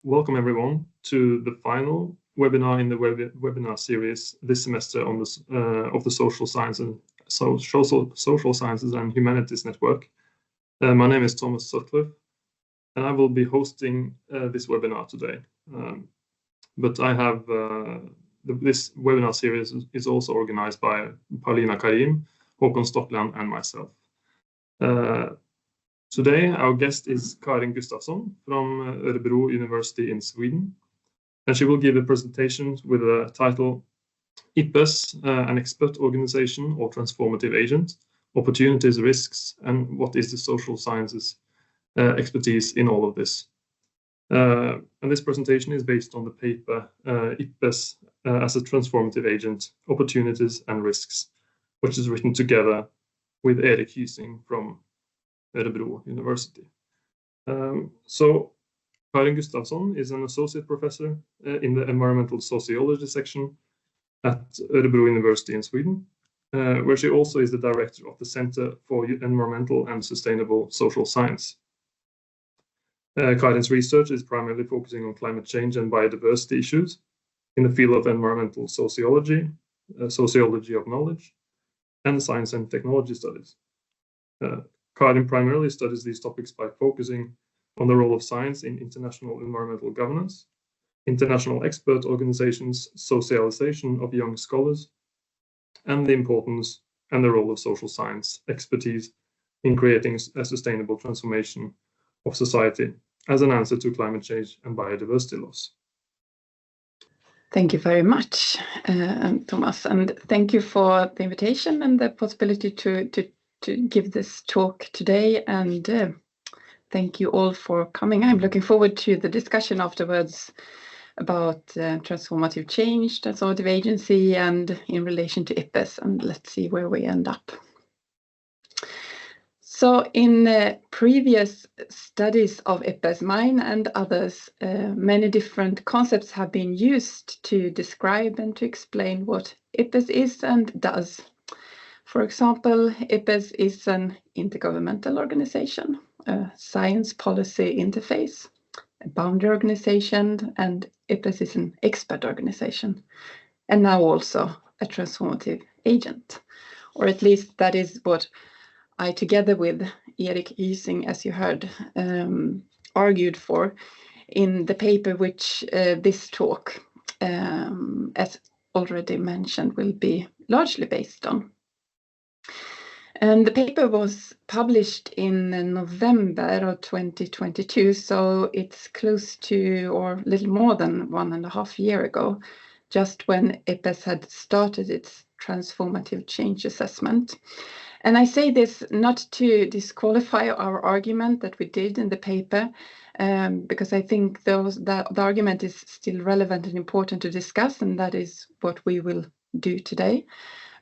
welcome everyone to the final webinar in the webinar series this semester on of the Social Sciences and Humanities Network. My name is Thomas Sutcliffe, and I will be hosting this webinar today. But I have this webinar series is also organized by Paulina Karim, Håkon Stockland, and myself. Today, our guest is Karin Gustafsson from Örebro University in Sweden, and she will give a presentation with the title IPBES, an expert organization or transformative agent, opportunities, risks, and what is the social sciences expertise in all of this. And this presentation is based on the paper IPBES as a transformative agent, opportunities and risks, which is written together with Erik Hysing from Örebro University. So Karin Gustafsson is an associate professor in the environmental sociology section at Örebro University in Sweden, where she also is the director of the Center for Environmental and Sustainable Social Science. Karin's research is primarily focusing on climate change and biodiversity issues in the field of environmental sociology, sociology of knowledge, and science and technology studies. Karin primarily studies these topics by focusing on the role of science in international environmental governance, international expert organizations, socialization of young scholars, and the importance and the role of social science expertise in creating a sustainable transformation of society as an answer to climate change and biodiversity loss. Thank you very much, Thomas, and thank you for the invitation and the possibility to give this talk today, and thank you all for coming. I'm looking forward to the discussion afterwards about transformative change, transformative agency, and in relation to IPBES, and let's see where we end up. So in previous studies of IPBES, mine and others, many different concepts have been used to describe and to explain what IPBES is and does. For example, IPBES is an intergovernmental organization, a science policy interface, a boundary organization, and IPBES is an expert organization, and now also a transformative agent. Or at least that is what I, together with Erik Hysing, as you heard, argued for in the paper which this talk, as already mentioned, will be largely based on. And the paper was published in November of 2022, so it's close to, or a little more than 1.5 years ago, just when IPBES had started its transformative change assessment. And I say this not to disqualify our argument that we did in the paper, because I think the argument is still relevant and important to discuss, and that is what we will do today.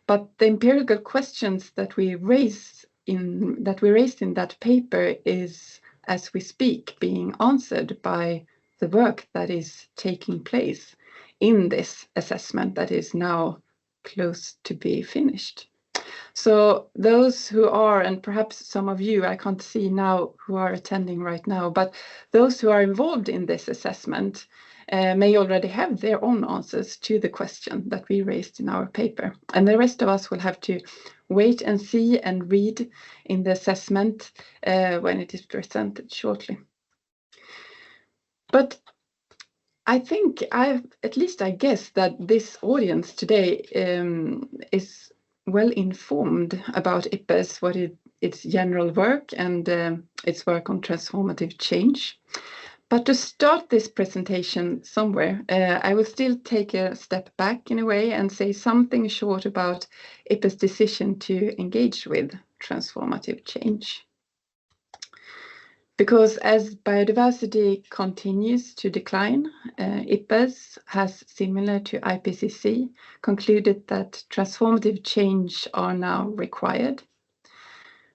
But the empirical questions that we raised in that paper is, as we speak, being answered by the work that is taking place in this assessment that is now close to be finished. So those who are, and perhaps some of you, I can't see now who are attending right now, but those who are involved in this assessment may already have their own answers to the question that we raised in our paper. And the rest of us will have to wait and see and read in the assessment when it is presented shortly. But I think I guess that this audience today is well informed about IPBES, what its general work and its work on transformative change. But to start this presentation somewhere, I will still take a step back in a way and say something short about IPBES' decision to engage with transformative change. Because as biodiversity continues to decline, IPBES has, similar to IPCC, concluded that transformative change are now required.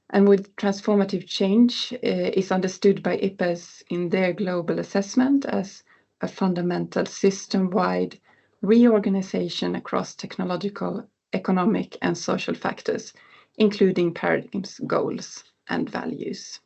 And with transformative change is understood by IPBES in their global assessment as a fundamental system-wide reorganization across technological, economic, and social factors, including paradigms, goals, and values.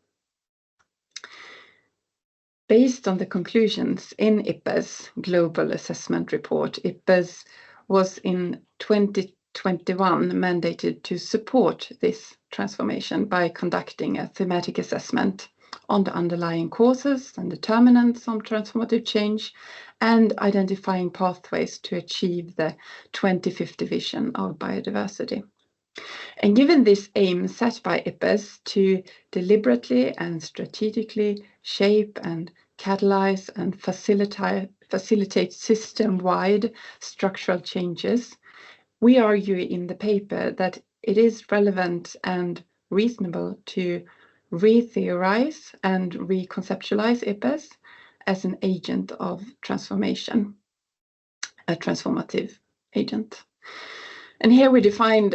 based on the conclusions in IPBES Global Assessment Report, IPBES was in 2021 mandated to support this transformation by conducting a thematic assessment on the underlying causes and determinants of transformative change and identifying pathways to achieve the 2050 vision of biodiversity. And given this aim set by IPBES to deliberately and strategically shape and catalyze and facilitate system-wide structural changes, we argue in the paper that it is relevant and reasonable to re-theorize and reconceptualize IPBES as an agent of transformation, a transformative agent. And here we defined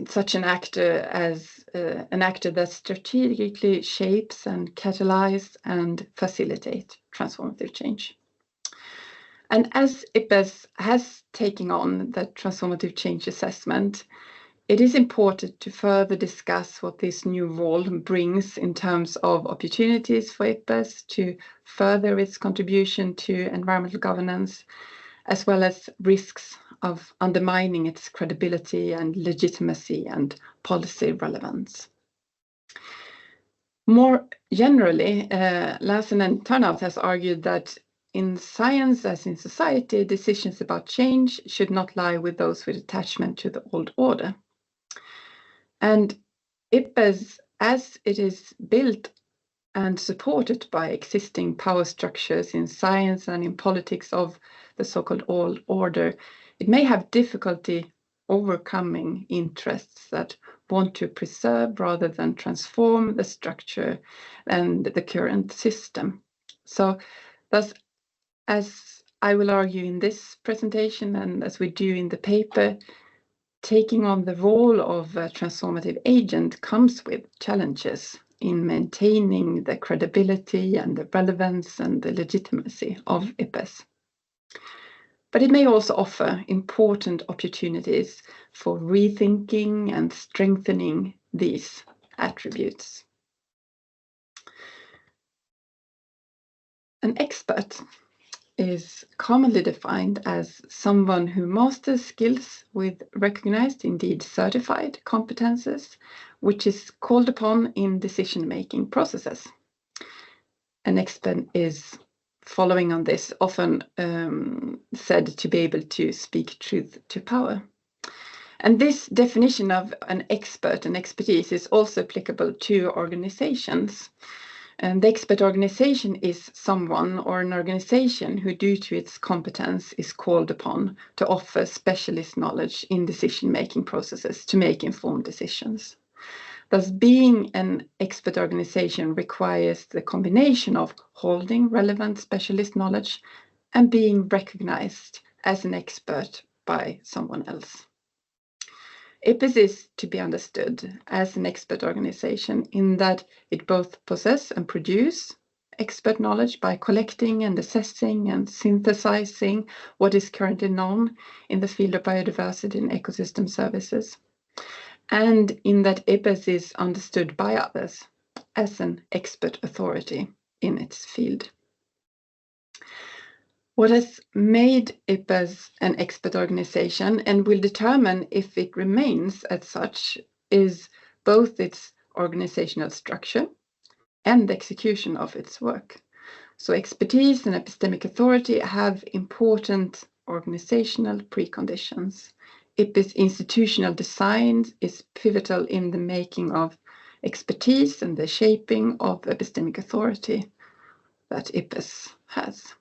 such an actor as an actor that strategically shapes and catalyzes and facilitates transformative change. And as IPBES has taken on the transformative change assessment, it is important to further discuss what this new role brings in terms of opportunities for IPBES to further its contribution to environmental governance, as well as risks of undermining its credibility and legitimacy and policy relevance. More generally, Larsen and Turnhout has argued that in science as in society, decisions about change should not lie with those with attachment to the old order. And IPBES, as it is built and supported by existing power structures in science and in politics of the so-called old order, it may have difficulty overcoming interests that want to preserve rather than transform the structure and the current system. So thus, as I will argue in this presentation and as we do in the paper, taking on the role of a transformative agent comes with challenges in maintaining the credibility and the relevance and the legitimacy of IPBES. But it may also offer important opportunities for rethinking and strengthening these attributes. An expert is commonly defined as someone who masters skills with recognized, indeed certified competences, which is called upon in decision-making processes. An expert is, following on this, often said to be able to speak truth to power. And this definition of an expert and expertise is also applicable to organizations. And the expert organization is someone or an organization who, due to its competence, is called upon to offer specialist knowledge in decision-making processes to make informed decisions. Thus, being an expert organization requires the combination of holding relevant specialist knowledge and being recognized as an expert by someone else. IPBES is to be understood as an expert organization in that it both possesses and produces expert knowledge by collecting and assessing and synthesizing what is currently known in the field of biodiversity and ecosystem services, and in that IPBES is understood by others as an expert authority in its field. What has made IPBES an expert organization and will determine if it remains as such is both its organizational structure and the execution of its work. So expertise and epistemic authority have important organizational preconditions. IPBES institutional design is pivotal in the making of expertise and the shaping of epistemic authority that IPBES has.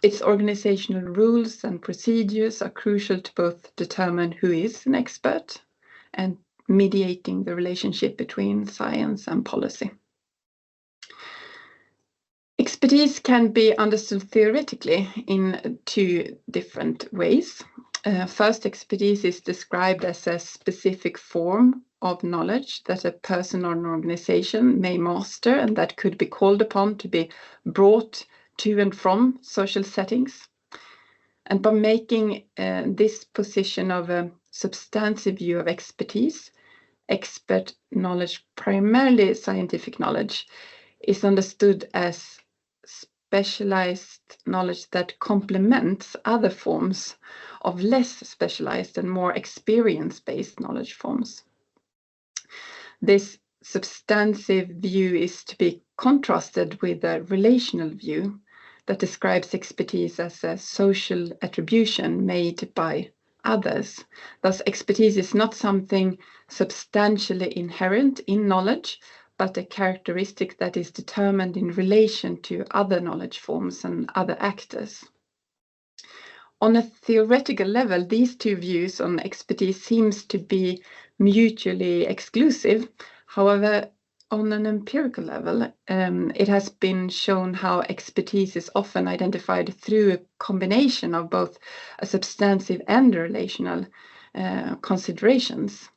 Its organizational rules and procedures are crucial to both determine who is an expert and mediating the relationship between science and policy. Expertise can be understood theoretically in two different ways. First, expertise is described as a specific form of knowledge that a person or an organization may master and that could be called upon to be brought to and from social settings. And by making this position of a substantive view of expertise, expert knowledge, primarily scientific knowledge, is understood as specialized knowledge that complements other forms of less specialized and more experience-based knowledge forms. This substantive view is to be contrasted with a relational view that describes expertise as a social attribution made by others. Thus, expertise is not something substantially inherent in knowledge, but a characteristic that is determined in relation to other knowledge forms and other actors. On a theoretical level, these two views on expertise seems to be mutually exclusive. However, on an empirical level, it has been shown how expertise is often identified through a combination of both a substantive and relational considerations.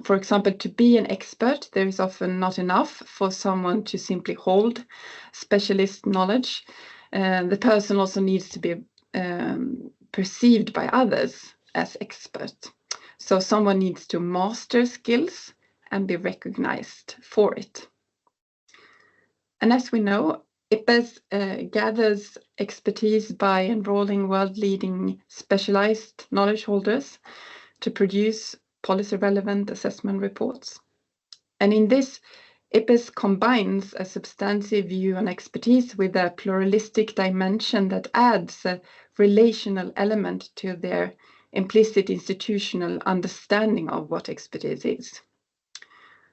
For example, to be an expert, there is often not enough for someone to simply hold specialist knowledge. The person also needs to be perceived by others as expert. So someone needs to master skills and be recognized for it. And as we know, IPBES gathers expertise by enrolling world-leading specialized knowledge holders to produce policy-relevant assessment reports. And in this, IPBES combines a substantive view on expertise with a pluralistic dimension that adds a relational element to their implicit institutional understanding of what expertise is.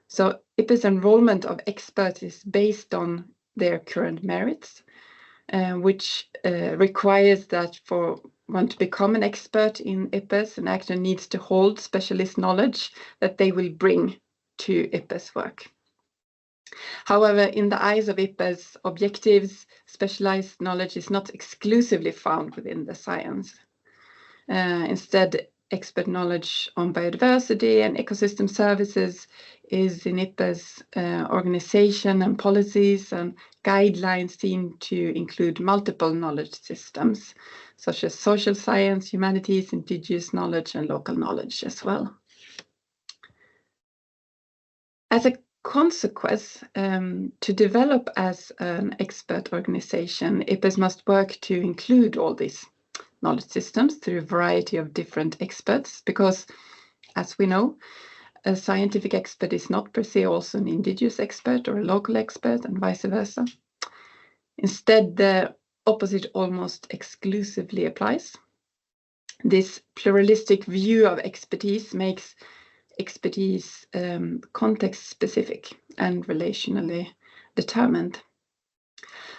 So IPBES enrollment of experts is based on their current merits, which requires that for one to become an expert in IPBES, an actor needs to hold specialist knowledge that they will bring to IPBES work. However, in the eyes of IPBES objectives, specialized knowledge is not exclusively found within the science. Instead, expert knowledge on biodiversity and ecosystem services is in IPBES organization and policies and guidelines seen to include multiple knowledge systems, such as social science, humanities, indigenous knowledge, and local knowledge as well. As a consequence, to develop as an expert organization, IPBES must work to include all these knowledge systems through a variety of different experts, because, as we know, a scientific expert is not per se also an indigenous expert or a local expert, and vice versa. Instead, the opposite almost exclusively applies. This pluralistic view of expertise makes expertise context-specific and relationally determined.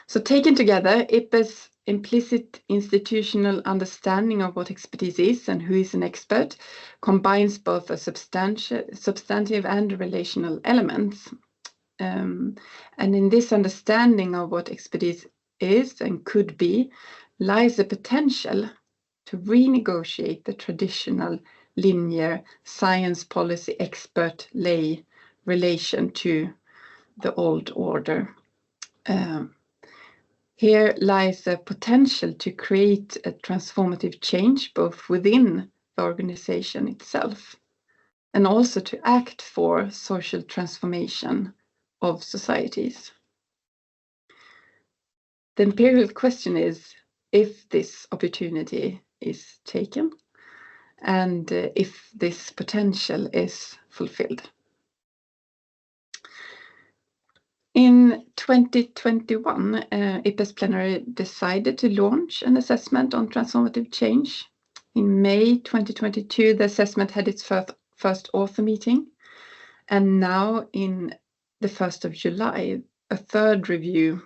So taken together, IPBES implicit institutional understanding of what expertise is and who is an expert combines both a substantive and relational elements. And in this understanding of what expertise is and could be lies the potential to renegotiate the traditional linear science policy expert lay relation to the old order. Here lies a potential to create a transformative change both within the organization itself and also to act for social transformation of societies. The empirical question is if this opportunity is taken and if this potential is fulfilled. In 2021, IPBES Plenary decided to launch an assessment on transformative change. In May 2022, the assessment had its first author meeting, and now in the 1st of July, a third review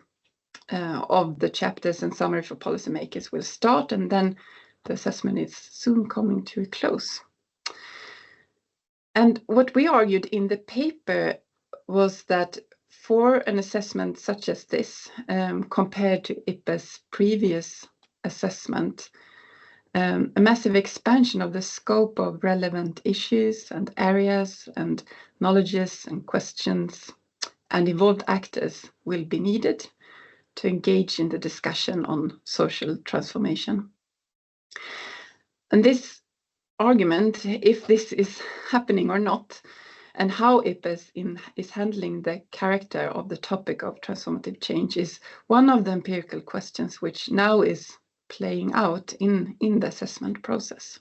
of the chapters and summary for policymakers will start, and then the assessment is soon coming to a close. And what we argued in the paper was that for an assessment such as this, compared to IPBES' previous assessment, a massive expansion of the scope of relevant issues and areas and knowledges and questions and involved actors will be needed to engage in the discussion on social transformation. And this argument, if this is happening or not, and how IPBES is handling the character of the topic of transformative change is one of the empirical questions which now is playing out in the assessment process.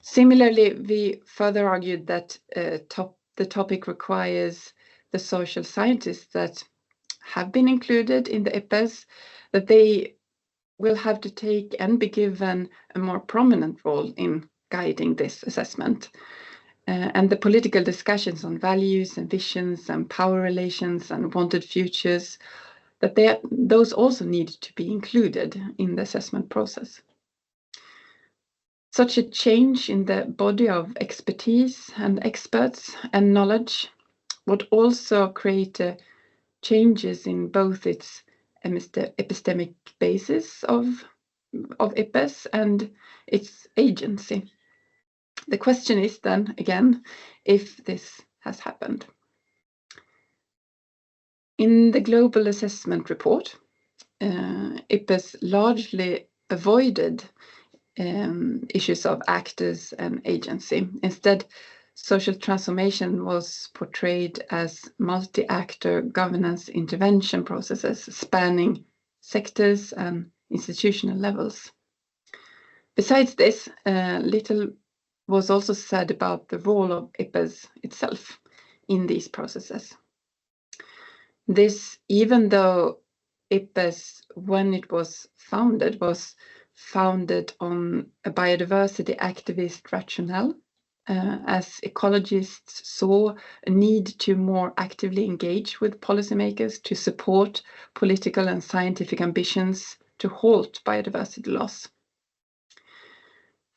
Similarly, we further argued that the topic requires the social scientists that have been included in the IPBES, that they will have to take and be given a more prominent role in guiding this assessment. And the political discussions on values and visions and power relations and wanted futures, that those also need to be included in the assessment process. Such a change in the body of expertise and experts and knowledge would also create changes in both its epistemic basis of IPBES and its agency. The question is then, again, if this has happened. In the Global Assessment Report, IPBES largely avoided issues of actors and agency. Instead, social transformation was portrayed as multi-actor governance intervention processes spanning sectors and institutional levels. Besides this, little was also said about the role of IPBES itself in these processes. This, even though IPBES, when it was founded on a biodiversity activist rationale, as ecologists saw a need to more actively engage with policymakers to support political and scientific ambitions to halt biodiversity loss.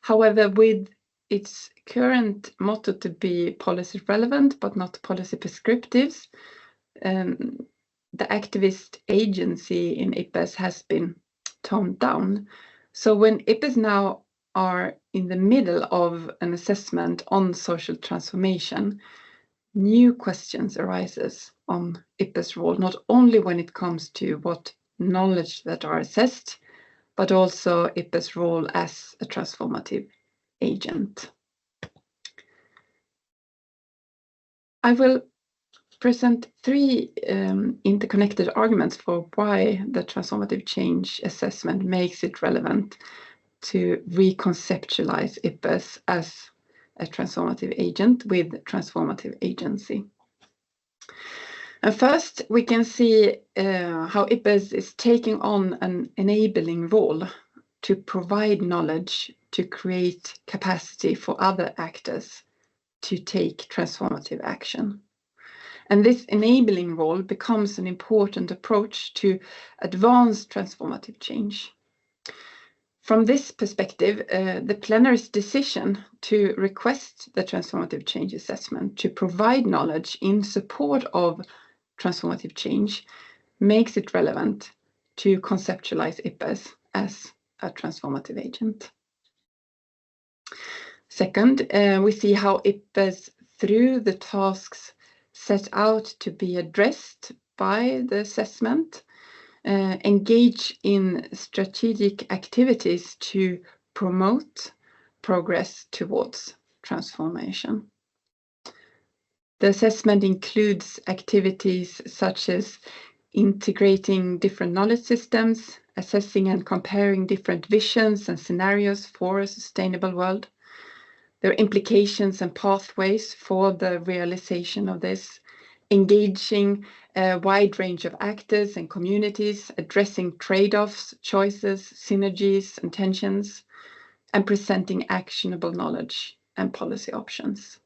However, with its current motto to be policy relevant but not policy prescriptive, the activist agency in IPBES has been toned down. So when IPBES now are in the middle of an assessment on social transformation, new questions arises on IPBES' role, not only when it comes to what knowledge that are assessed, but also IPBES' role as a transformative agent. I will present three interconnected arguments for why the transformative change assessment makes it relevant to reconceptualize IPBES as a transformative agent with transformative agency. And first, we can see how IPBES is taking on an enabling role to provide knowledge to create capacity for other actors to take transformative action. And this enabling role becomes an important approach to advance transformative change. From this perspective, the plenary's decision to request the transformative change assessment to provide knowledge in support of transformative change makes it relevant to conceptualize IPBES as a transformative agent. Second, we see how IPBES, through the tasks set out to be addressed by the assessment, engage in strategic activities to promote progress towards transformation. The assessment includes activities such as integrating different knowledge systems, assessing and comparing different visions and scenarios for a sustainable world. There are implications and pathways for the realization of this, engaging a wide range of actors and communities, addressing trade-offs, choices, synergies, and tensions, and presenting actionable knowledge and policy options.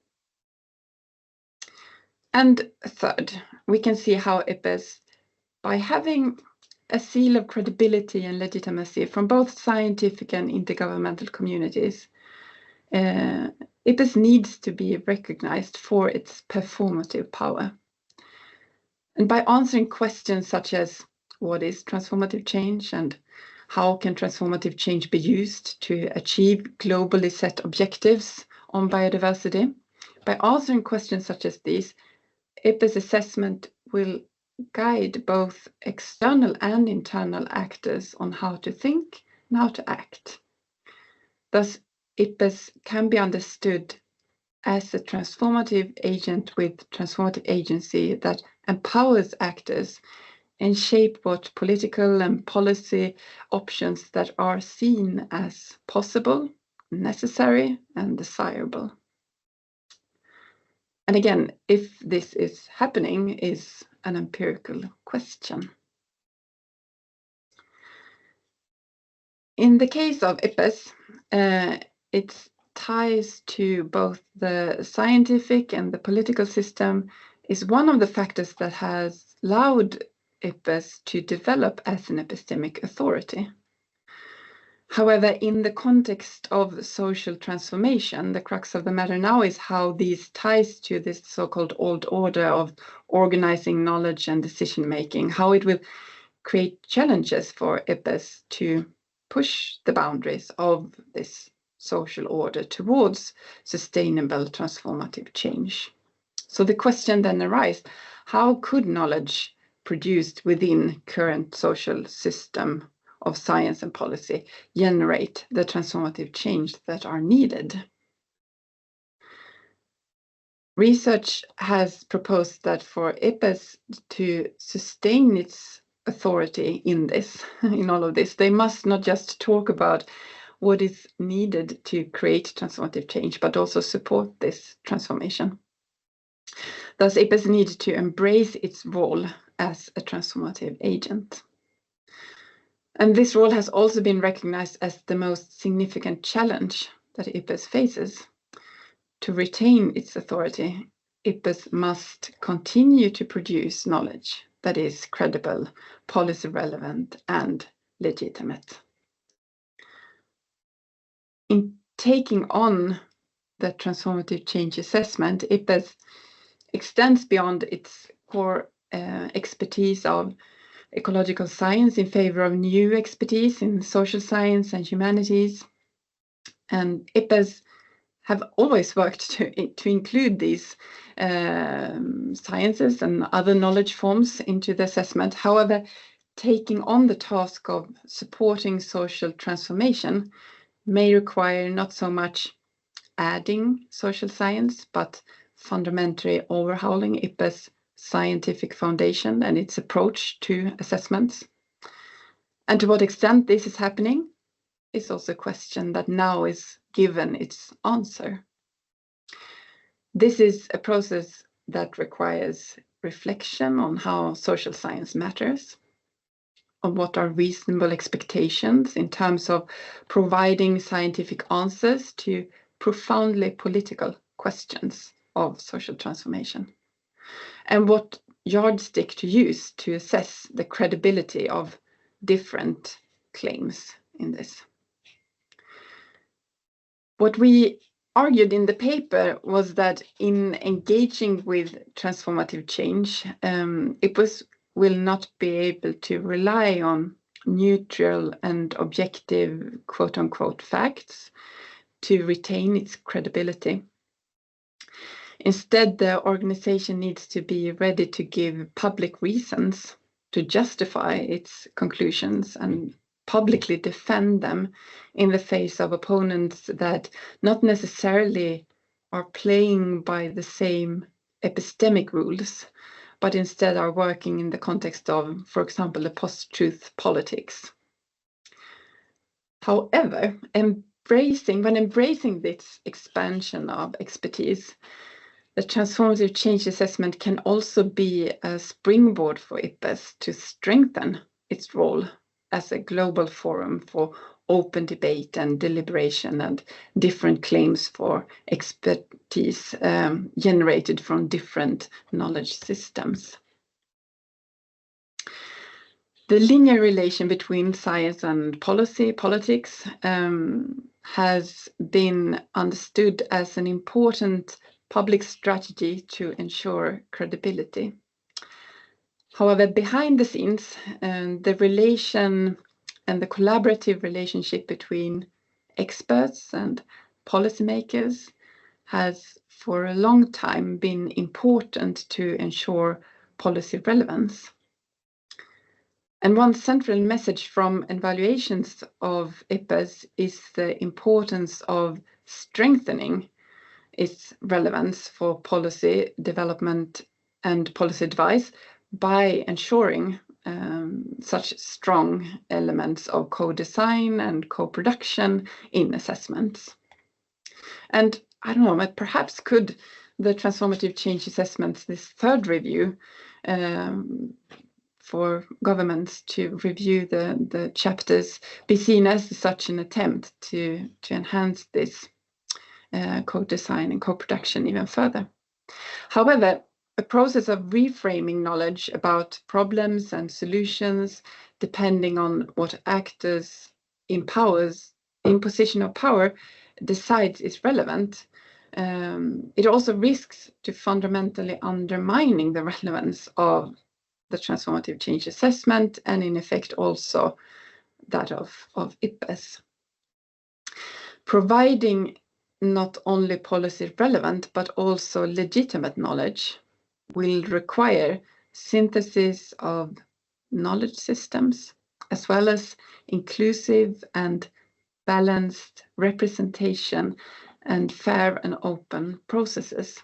And third, we can see how IPBES, by having a seal of credibility and legitimacy from both scientific and intergovernmental communities, IPBES needs to be recognized for its performative power. And by answering questions such as what is transformative change and how can transformative change be used to achieve globally set objectives on biodiversity, by answering questions such as these, IPBES assessment will guide both external and internal actors on how to think and how to act. Thus, IPBES can be understood as a transformative agent with transformative agency that empowers actors and shape what political and policy options that are seen as possible, necessary, and desirable. And again, if this is happening is an empirical question. In the case of IPBES, its ties to both the scientific and the political system is one of the factors that has allowed IPBES to develop as an epistemic authority. However, in the context of social transformation, the crux of the matter now is how these ties to this so-called old order of organizing knowledge and decision-making, how it will create challenges for IPBES to push the boundaries of this social order towards sustainable transformative change. So the question then arises, how could knowledge produced within current social system of science and policy generate the transformative change that are needed? Research has proposed that for IPBES to sustain its authority in all of this, they must not just talk about what is needed to create transformative change, but also support this transformation. Thus, IPBES needs to embrace its role as a transformative agent. And this role has also been recognized as the most significant challenge that IPBES faces. To retain its authority, IPBES must continue to produce knowledge that is credible, policy relevant, and legitimate. In taking on the transformative change assessment, IPBES extends beyond its core expertise of ecological science in favor of new expertise in social science and humanities. And IPBES have always worked to include these sciences and other knowledge forms into the assessment. However, taking on the task of supporting social transformation may require not so much adding social science, but fundamentally overhauling IPBES' scientific foundation and its approach to assessments. And to what extent this is happening is also a question that now is given its answer. This is a process that requires reflection on how social science matters, on what are reasonable expectations in terms of providing scientific answers to profoundly political questions of social transformation, and what yardstick to use to assess the credibility of different claims in this. What we argued in the paper was that in engaging with transformative change, IPBES will not be able to rely on neutral and objective quote-unquote facts to retain its credibility. Instead, the organization needs to be ready to give public reasons to justify its conclusions and publicly defend them in the face of opponents that not necessarily are playing by the same epistemic rules, but instead are working in the context of, for example, the post-truth politics. However, when embracing this expansion of expertise, the transformative change assessment can also be a springboard for IPBES to strengthen its role as a global forum for open debate and deliberation and different claims for expertise generated from different knowledge systems. The linear relation between science and politics has been understood as an important public strategy to ensure credibility. However, behind the scenes, the relation and the collaborative relationship between experts and policymakers has for a long time been important to ensure policy relevance. And one central message from evaluations of IPBES is the importance of strengthening its relevance for policy development and policy advice by ensuring such strong elements of co-design and co-production in assessments. And I don't know, but perhaps could the transformative change assessments, this third review for governments to review the chapters, be seen as such an attempt to enhance this co-design and co-production even further. However, a process of reframing knowledge about problems and solutions, depending on what actors in position of power decides is relevant, it also risks to fundamentally undermining the relevance of the transformative change assessment, and in effect also that of IPBES. Providing not only policy relevant but also legitimate knowledge will require synthesis of knowledge systems, as well as inclusive and balanced representation and fair and open processes.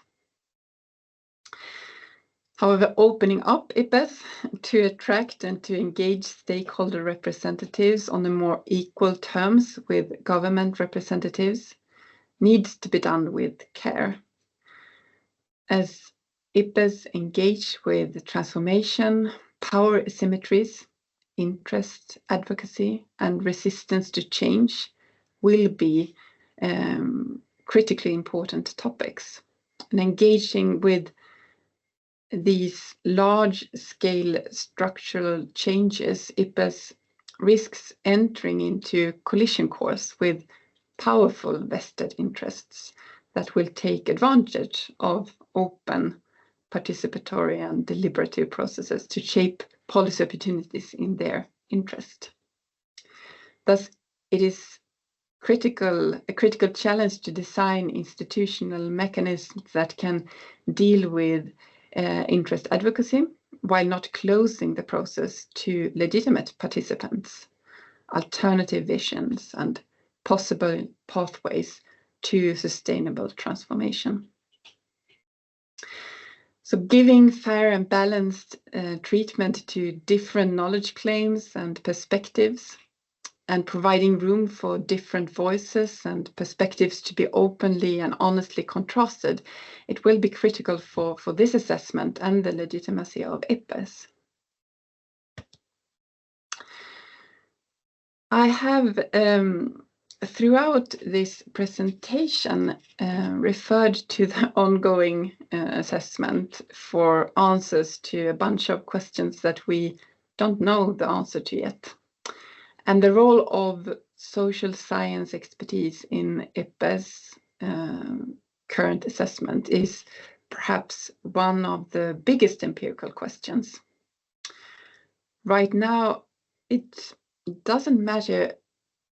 However, opening up IPBES to attract and to engage stakeholder representatives on a more equal terms with government representatives needs to be done with care. As IPBES engage with transformation, power asymmetries, interest advocacy, and resistance to change will be critically important topics. And engaging with these large-scale structural changes, IPBES risks entering into collision course with powerful vested interests that will take advantage of open, participatory and deliberative processes to shape policy opportunities in their interest. Thus, it is a critical challenge to design institutional mechanisms that can deal with interest advocacy while not closing the process to legitimate participants, alternative visions and possible pathways to sustainable transformation. So giving fair and balanced treatment to different knowledge claims and perspectives, and providing room for different voices and perspectives to be openly and honestly contrasted, it will be critical for this assessment and the legitimacy of IPBES. I have throughout this presentation referred to the ongoing assessment for answers to a bunch of questions that we don't know the answer to yet. And the role of social science expertise in IPBES current assessment is perhaps one of the biggest empirical questions. Right now, it doesn't matter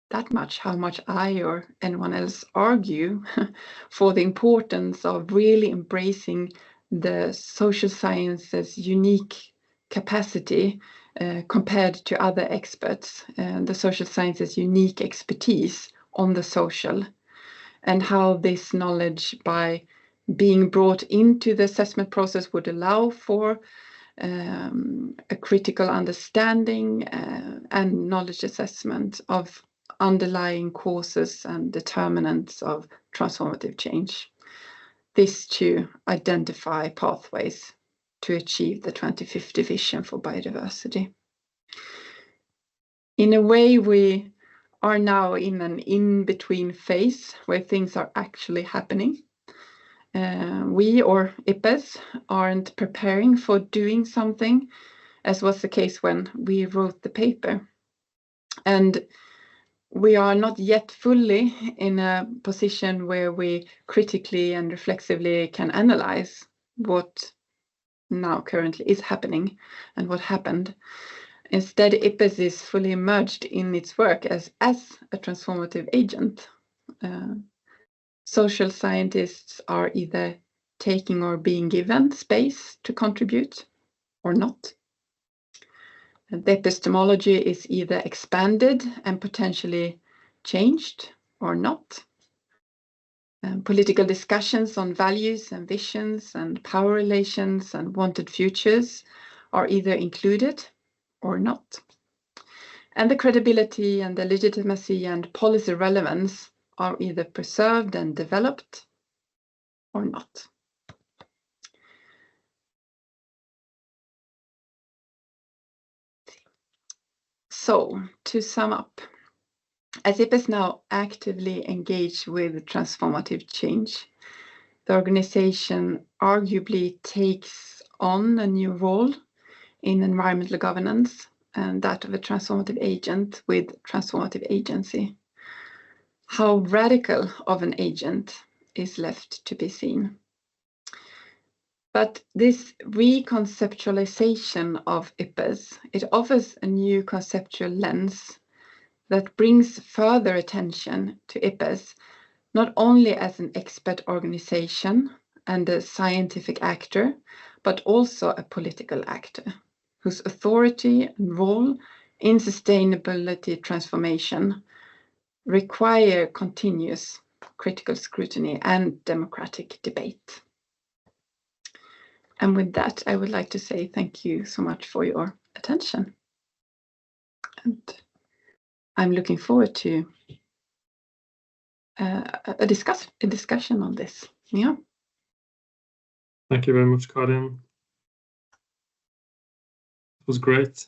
that much how much I or anyone else argue for the importance of really embracing the social sciences' unique capacity compared to other experts, the social sciences' unique expertise on the social, and how this knowledge, by being brought into the assessment process, would allow for a critical understanding and knowledge assessment of underlying causes and determinants of transformative change. This to identify pathways to achieve the 2050 vision for biodiversity. In a way, we are now in an in-between phase where things are actually happening. We, or IPBES, aren't preparing for doing something, as was the case when we wrote the paper. And we are not yet fully in a position where we critically and reflexively can analyze what now currently is happening and what happened. Instead, IPBES is fully immersed in its work as a transformative agent. Social scientists are either taking or being given space to contribute or not. The epistemology is either expanded and potentially changed or not. Political discussions on values and visions and power relations and wanted futures are either included or not. And the credibility and the legitimacy and policy relevance are either preserved and developed or not. So, to sum up, as IPBES now actively engaged with transformative change, the organization arguably takes on a new role in environmental governance and that of a transformative agent with transformative agency. How radical of an agent is left to be seen. But this reconceptualization of IPBES, it offers a new conceptual lens that brings further attention to IPBES, not only as an expert organization and a scientific actor, but also a political actor whose authority and role in sustainability transformation require continuous critical scrutiny and democratic debate. And with that, I would like to say thank you so much for your attention. And I'm looking forward to a discussion on this. Yeah. Thank you very much, Karin. It was great.